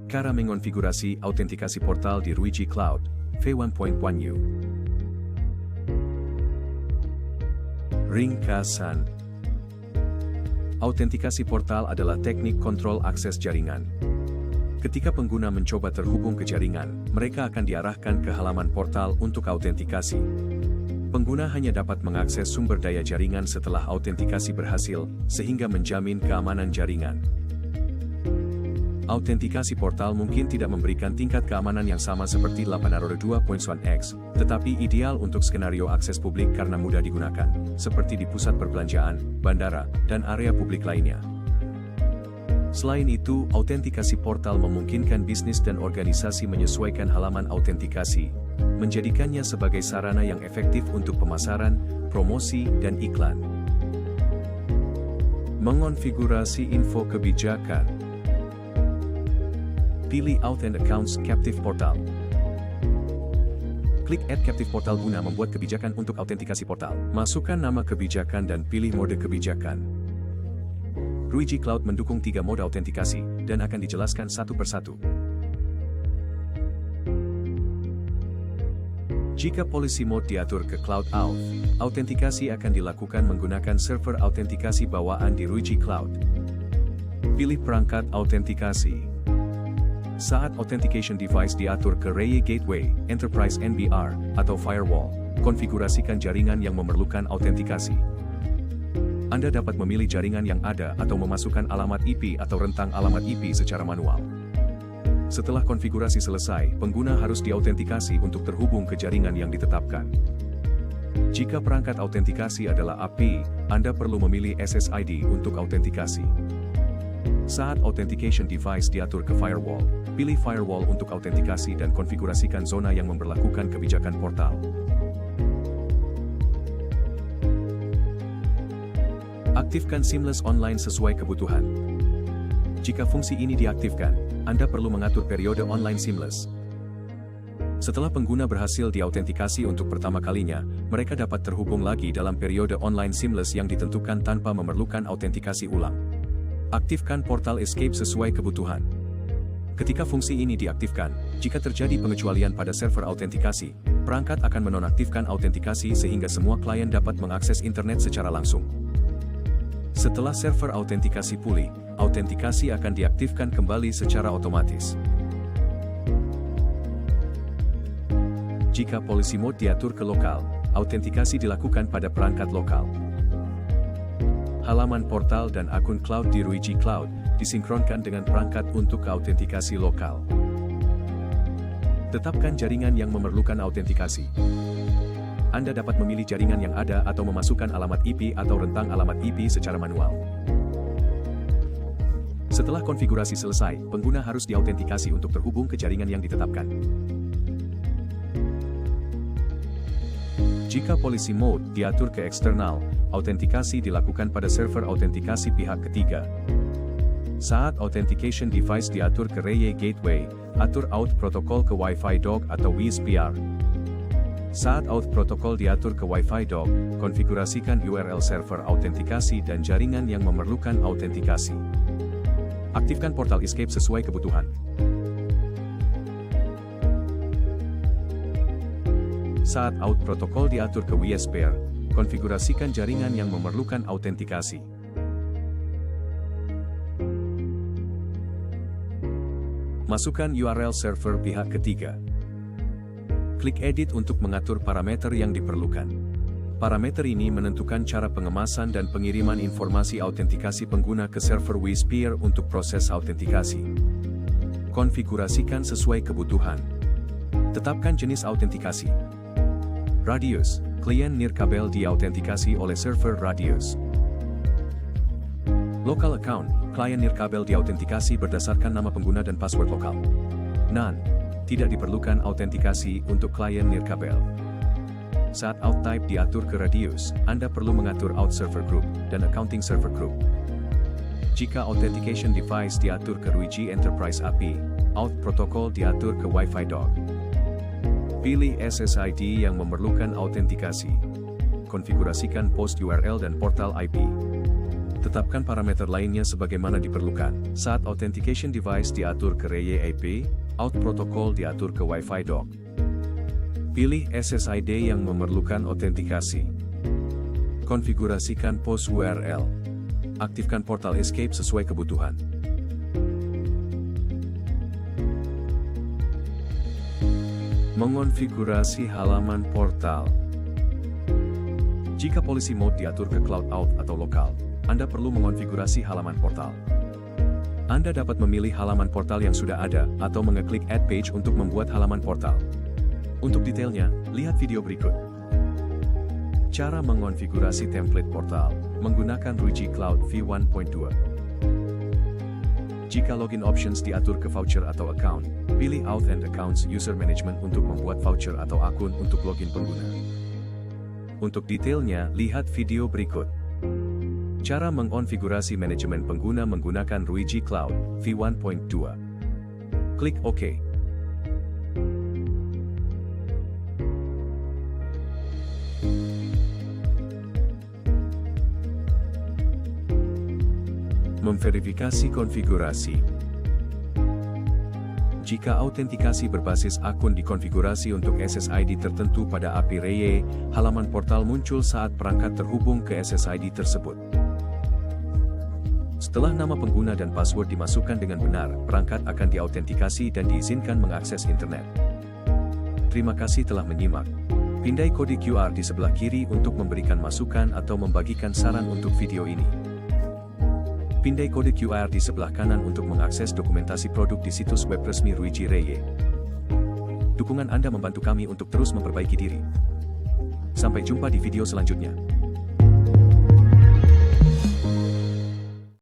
Cara mengonfigurasi autentikasi portal di Ruiji Cloud, V1.1U. Ringkasan. Autentikasi portal adalah teknik kontrol akses jaringan. Ketika pengguna mencoba terhubung ke jaringan, mereka akan diarahkan ke halaman portal untuk autentikasi. Pengguna hanya dapat mengakses sumber daya jaringan setelah autentikasi berhasil, sehingga menjamin keamanan jaringan. Autentikasi portal mungkin tidak memberikan tingkat keamanan yang sama seperti 802.1x, tetapi ideal untuk skenario akses publik karena mudah digunakan, seperti di pusat perbelanjaan, bandara, dan area publik lainnya. Selain itu, autentikasi portal memungkinkan bisnis dan organisasi menyesuaikan halaman autentikasi, menjadikannya sebagai sarana yang efektif untuk pemasaran, promosi, dan iklan. Mengonfigurasi info kebijakan. Pilih Authent Accounts Captive Portal. Klik Add Captive Portal guna membuat kebijakan untuk autentikasi portal. Masukkan nama kebijakan dan pilih mode kebijakan. Ruiji Cloud mendukung 3 mode autentikasi, dan akan dijelaskan satu persatu. Jika policy mode diatur ke Cloud Auth, autentikasi akan dilakukan menggunakan server autentikasi bawaan di Ruiji Cloud. Pilih perangkat autentikasi. Saat authentication device diatur ke RAY Gateway, Enterprise NBR, atau Firewall, konfigurasikan jaringan yang memerlukan autentikasi. Anda dapat memilih jaringan yang ada atau memasukkan alamat IP atau rentang alamat IP secara manual. Setelah konfigurasi selesai, pengguna harus diautentikasi untuk terhubung ke jaringan yang ditetapkan. Jika perangkat autentikasi adalah API, Anda perlu memilih SSID untuk autentikasi. Saat authentication device diatur ke firewall, pilih firewall untuk autentikasi dan konfigurasikan zona yang memberlakukan kebijakan portal. Aktifkan Seamless Online sesuai kebutuhan. Jika fungsi ini diaktifkan, Anda perlu mengatur periode online seamless. Setelah pengguna berhasil diautentikasi untuk pertama kalinya, mereka dapat terhubung lagi dalam periode online seamless yang ditentukan tanpa memerlukan autentikasi ulang. Aktifkan Portal Escape sesuai kebutuhan. Ketika fungsi ini diaktifkan, jika terjadi pengecualian pada server autentikasi, perangkat akan menonaktifkan autentikasi sehingga semua klien dapat mengakses internet secara langsung. Setelah server autentikasi pulih, autentikasi akan diaktifkan kembali secara otomatis. Jika policy mode diatur ke lokal, autentikasi dilakukan pada perangkat lokal. Halaman portal dan akun cloud di Ruiji Cloud disinkronkan dengan perangkat untuk autentikasi lokal. Tetapkan jaringan yang memerlukan autentikasi. Anda dapat memilih jaringan yang ada atau memasukkan alamat IP atau rentang alamat IP secara manual. Setelah konfigurasi selesai, pengguna harus diautentikasi untuk terhubung ke jaringan yang ditetapkan. Jika policy mode diatur ke eksternal, autentikasi dilakukan pada server autentikasi pihak ketiga. Saat authentication device diatur ke RAY Gateway, atur Auth Protocol ke Wi-Fi DOG atau WSPR. Saat Auth Protocol diatur ke Wi-Fi DOG, konfigurasikan URL server autentikasi dan jaringan yang memerlukan autentikasi. Aktifkan Portal Escape sesuai kebutuhan. Saat Auth Protocol diatur ke WSPR, konfigurasikan jaringan yang memerlukan autentikasi. Masukkan URL server pihak ketiga. Klik Edit untuk mengatur parameter yang diperlukan. Parameter ini menentukan cara pengemasan dan pengiriman informasi autentikasi pengguna ke server WSPR untuk proses autentikasi. Konfigurasikan sesuai kebutuhan. Tetapkan jenis autentikasi. Radius, klien nirkabel diautentikasi oleh server Radius. Local account, klien nirkabel diautentikasi berdasarkan nama pengguna dan password lokal. None, tidak diperlukan autentikasi untuk klien nirkabel. Saat auth type diatur ke Radius, Anda perlu mengatur auth server group dan accounting server group. Jika authentication device diatur ke Ruiji Enterprise API, auth protocol diatur ke Wi-Fi DOG. Pilih SSID yang memerlukan autentikasi. Konfigurasikan post URL dan portal IP. Tetapkan parameter lainnya sebagaimana diperlukan. Saat authentication device diatur ke Reye IP, out protokol diatur ke Wi-Fi dock. Pilih SSID yang memerlukan autentikasi. Konfigurasikan post URL. Aktifkan portal escape sesuai kebutuhan. Mengonfigurasi halaman portal. Jika policy mode diatur ke cloud out atau lokal, Anda perlu mengonfigurasi halaman portal. Anda dapat memilih halaman portal yang sudah ada atau mengeklik Add Page untuk membuat halaman portal. Untuk detailnya, lihat video berikut. Cara mengonfigurasi template portal menggunakan Ruiji Cloud v1.2. Jika login options diatur ke voucher atau account, pilih Auth and Accounts User Management untuk membuat voucher atau akun untuk login pengguna. Untuk detailnya, lihat video berikut. Cara mengonfigurasi manajemen pengguna menggunakan Ruiji Cloud v1.2. Klik OK. Memverifikasi konfigurasi. Jika autentikasi berbasis akun dikonfigurasi untuk SSID tertentu pada API Reye, halaman portal muncul saat perangkat terhubung ke SSID tersebut. Setelah nama pengguna dan password dimasukkan dengan benar, perangkat akan diautentikasi dan diizinkan mengakses internet. Terima kasih telah menyimak. Pindai kode QR di sebelah kiri untuk memberikan masukan atau membagikan saran untuk video ini. Pindai kode QR di sebelah kanan untuk mengakses dokumentasi produk di situs web resmi Ruiji Reye. Dukungan Anda membantu kami untuk terus memperbaiki diri. Sampai jumpa di video selanjutnya.